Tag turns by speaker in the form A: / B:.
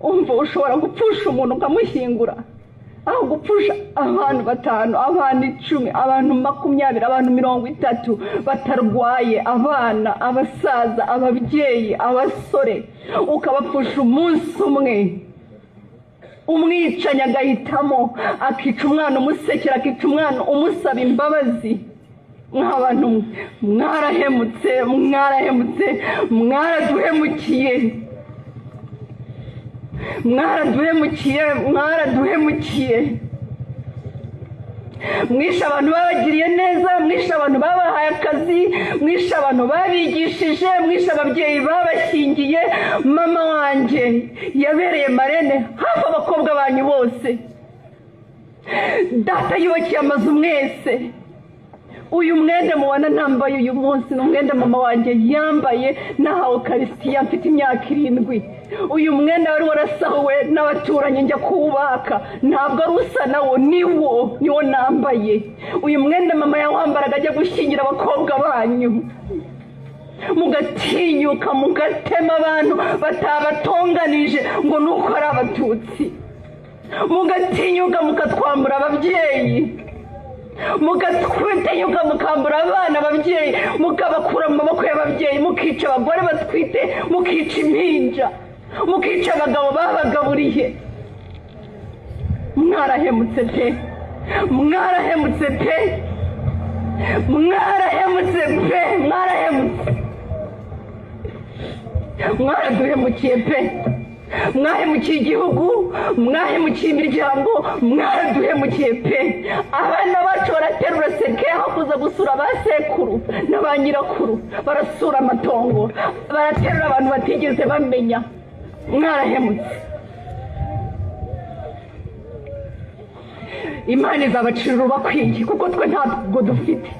A: umva ushobora gupfusha umuntu ukamushyingura aho gupfusha abantu 5 abantu 10 abantu 20 abantu 30 batarwaye, abana, abasaza, ababyeyi, abasore, ukabapfusha umunsi umwe. Umwicanyi agahitamo akica umwana umusekera, akica umwana umusaba imbabazi. Nk'abantu mwarahemutse, mwaraduhemukiye. Mwishe abantu babagiriye neza, mwishe abantu babahaye akazi, mwishe abantu babigishije, mwishe ababyeyi babashyingiye. Mama wanjye yabereye marene hafi abakobwa banyu bose. Data yubakiye amazu mwese. Uyu mwenda mubona nambaye uyu munsi ni umwenda mama wanjye yambaye nahawe Karisitiya mfite imyaka 7. Uyu mwenda wari warasahuwe n'abaturanyi njya kuwubaka, ntabwo ari usa nawo, niwo nambaye. Uyu mwenda mama yawambaraga ajya gushyingira abakobwa banyu. Mugatinyuka mugatema abantu batabatonganije ngo nuko ari Abatutsi. Mugatinyuka mukatwambura ababyeyi, mugatinyuka mukambura abana ababyeyi, mukabakura mu maboko y'ababyeyi, mukica abagore batwite, mukica impinja, mukica abagabo babagaburiye. Mwarahemutse pe, mwaraduhemukiye pe. Mwahemukiye igihugu, mwahemukiye imiryango, mwaraduhemukiye pe. Abana bacu baraterura seke aho kuza gusura abasekuru na ba nyirakuru, barasura amatongo, baraterura abantu batigeze bamenya. Mwarahemutse. Imana izabacira urubakwiye kuko twe ntabwo dufite.